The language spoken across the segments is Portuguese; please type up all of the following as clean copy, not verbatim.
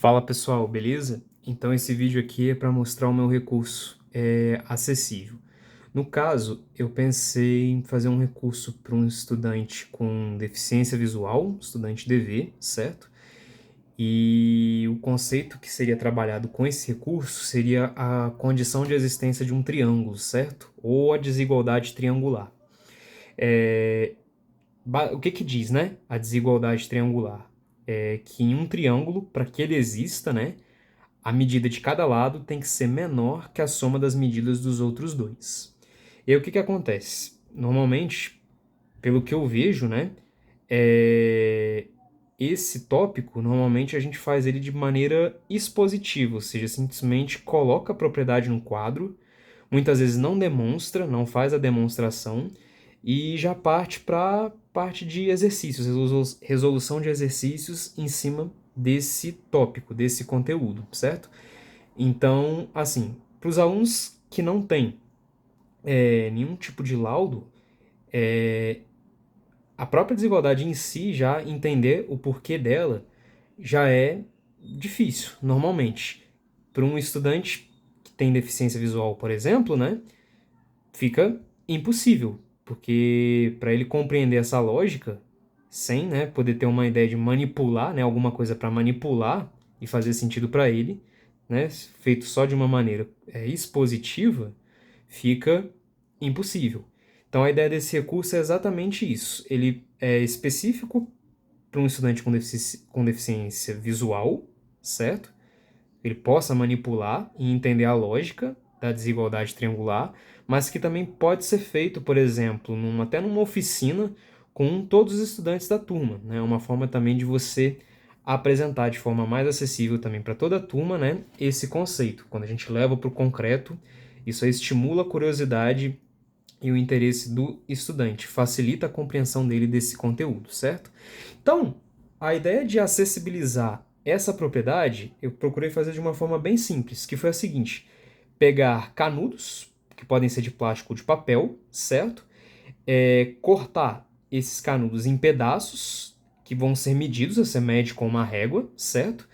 Fala pessoal, beleza? Então esse vídeo aqui é para mostrar o meu recurso acessível. No caso, eu pensei em fazer um recurso para um estudante com deficiência visual, estudante DV, certo? E o conceito que seria trabalhado com esse recurso seria a condição de existência de um triângulo, certo? Ou a desigualdade triangular. O que que diz, né? A desigualdade triangular é que em um triângulo, para que ele exista, né? A medida de cada lado tem que ser menor que a soma das medidas dos outros dois. E aí o que que acontece? Normalmente, pelo que eu vejo, né, esse tópico, normalmente a gente faz ele de maneira expositiva, ou seja, simplesmente coloca a propriedade no quadro, muitas vezes não demonstra, não faz a demonstração, e já parte para parte de exercícios, resolução de exercícios em cima desse tópico, desse conteúdo, certo? Então, assim, para os alunos que não têm nenhum tipo de laudo, a própria desigualdade em si, já entender o porquê dela, já é difícil, normalmente. Para um estudante que tem deficiência visual, por exemplo, né, fica impossível, porque para ele compreender essa lógica, sem, né, poder ter uma ideia de manipular, né, alguma coisa para manipular e fazer sentido para ele, né, feito só de uma maneira expositiva, fica impossível. Então a ideia desse recurso é exatamente isso. Ele é específico para um estudante com deficiência visual, certo? Ele possa manipular e entender a lógica da desigualdade triangular, mas que também pode ser feito, por exemplo, até numa oficina com todos os estudantes da turma, né? Uma forma também de você apresentar de forma mais acessível também para toda a turma, né? Esse conceito. Quando a gente leva para o concreto, isso aí estimula a curiosidade e o interesse do estudante, facilita a compreensão dele desse conteúdo, certo? Então, a ideia de acessibilizar essa propriedade, eu procurei fazer de uma forma bem simples, que foi a seguinte: pegar canudos, que podem ser de plástico ou de papel, certo? Cortar esses canudos em pedaços, que vão ser medidos, você mede com uma régua, certo?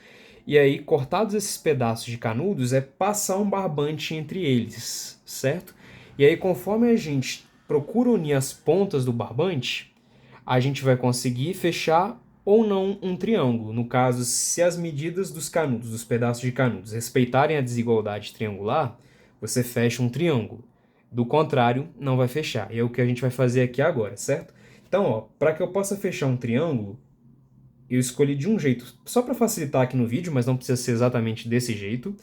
E aí, cortados esses pedaços de canudos, passar um barbante entre eles, certo? E aí, conforme a gente procura unir as pontas do barbante, a gente vai conseguir fechar ou não um triângulo. No caso, se as medidas dos canudos, dos pedaços de canudos, respeitarem a desigualdade triangular, você fecha um triângulo. Do contrário, não vai fechar. E é o que a gente vai fazer aqui agora, certo? Então, ó, para que eu possa fechar um triângulo, eu escolhi de um jeito, só para facilitar aqui no vídeo, mas não precisa ser exatamente desse jeito.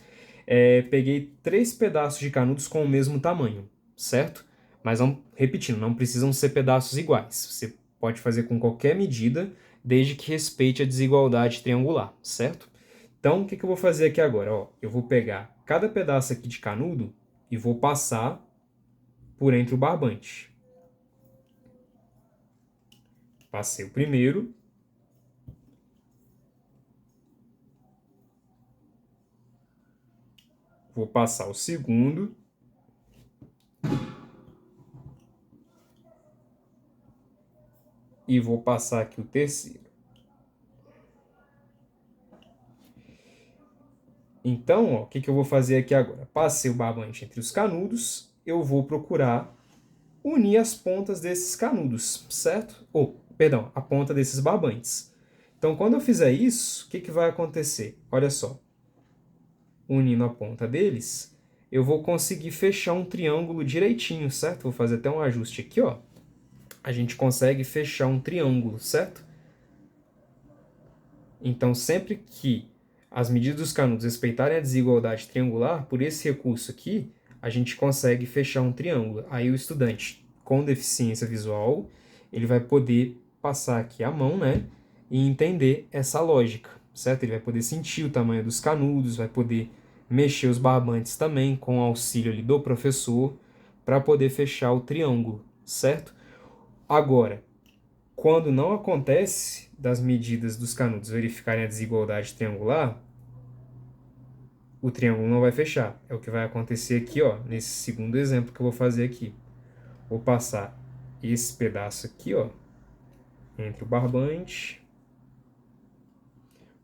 Peguei 3 pedaços de canudos com o mesmo tamanho, certo? Mas não, repetindo, não precisam ser pedaços iguais. Você pode fazer com qualquer medida, desde que respeite a desigualdade triangular, certo? Então, o que eu vou fazer aqui agora? Ó, eu vou pegar cada pedaço aqui de canudo e vou passar por entre o barbante. Passei o primeiro. Vou passar o segundo. E vou passar aqui o terceiro. Então, ó, o que eu vou fazer aqui agora? Passei o barbante entre os canudos, eu vou procurar unir as pontas desses canudos, certo? Perdão, a ponta desses barbantes. Então, quando eu fizer isso, o que vai acontecer? Olha só, unindo a ponta deles, eu vou conseguir fechar um triângulo direitinho, certo? Vou fazer até um ajuste aqui, ó. A gente consegue fechar um triângulo, certo? Então, sempre que as medidas dos canudos respeitarem a desigualdade triangular, por esse recurso aqui, a gente consegue fechar um triângulo. Aí o estudante com deficiência visual, ele vai poder passar aqui a mão, né, e entender essa lógica, certo? Ele vai poder sentir o tamanho dos canudos, vai poder mexer os barbantes também com o auxílio ali do professor para poder fechar o triângulo, certo? Agora, quando não acontece das medidas dos canudos verificarem a desigualdade triangular, o triângulo não vai fechar. É o que vai acontecer aqui, ó, nesse segundo exemplo que eu vou fazer aqui. Vou passar esse pedaço aqui, ó, entre o barbante.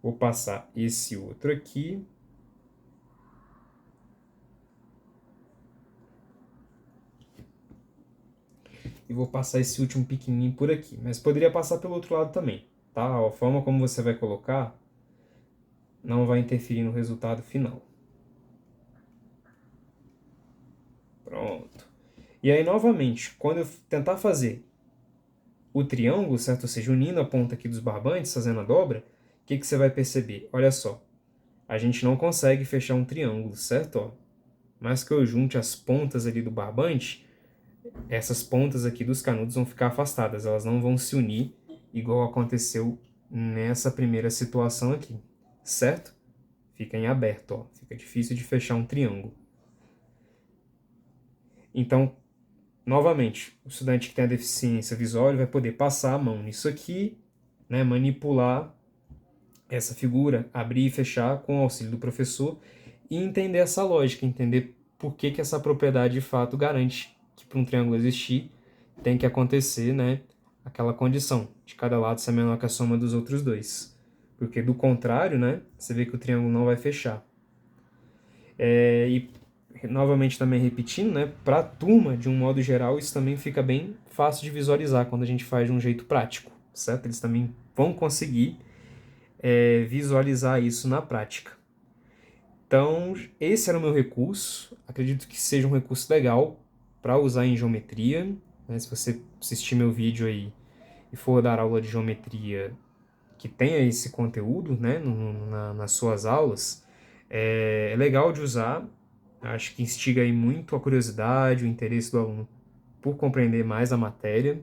Vou passar esse outro aqui. E vou passar esse último pequenininho por aqui. Mas poderia passar pelo outro lado também, tá? A forma como você vai colocar não vai interferir no resultado final. Pronto. E aí, novamente, quando eu tentar fazer o triângulo, certo? Ou seja, unindo a ponta aqui dos barbantes, fazendo a dobra, o que você vai perceber? Olha só, a gente não consegue fechar um triângulo, certo? Ó, mais que eu junte as pontas ali do barbante, essas pontas aqui dos canudos vão ficar afastadas, elas não vão se unir igual aconteceu nessa primeira situação aqui, certo? Fica em aberto, ó, fica difícil de fechar um triângulo. Então, novamente, o estudante que tem a deficiência visual ele vai poder passar a mão nisso aqui, né, manipular essa figura, abrir e fechar com o auxílio do professor e entender essa lógica, entender por que essa propriedade de fato garante que para um triângulo existir tem que acontecer, né, aquela condição de cada lado ser menor que a soma dos outros dois. Porque do contrário, né, você vê que o triângulo não vai fechar. E novamente também repetindo, né, para a turma, de um modo geral, isso também fica bem fácil de visualizar quando a gente faz de um jeito prático, certo? Eles também vão conseguir visualizar isso na prática. Então, esse era o meu recurso. Acredito que seja um recurso legal para usar em geometria, né? Se você assistir meu vídeo aí e for dar aula de geometria que tenha esse conteúdo, né, nas suas aulas, é legal de usar. Acho que instiga aí muito a curiosidade, o interesse do aluno por compreender mais a matéria.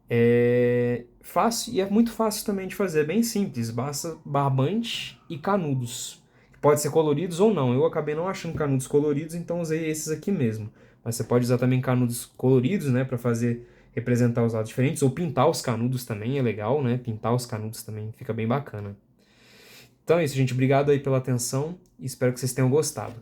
É fácil e é muito fácil também de fazer, é bem simples, basta barbante e canudos. Pode ser coloridos ou não. Eu acabei não achando canudos coloridos, então usei esses aqui mesmo. Mas você pode usar também canudos coloridos, né, para fazer representar os lados diferentes, ou pintar os canudos também é legal, né? Pintar os canudos também fica bem bacana. Então é isso, gente. Obrigado aí pela atenção e espero que vocês tenham gostado.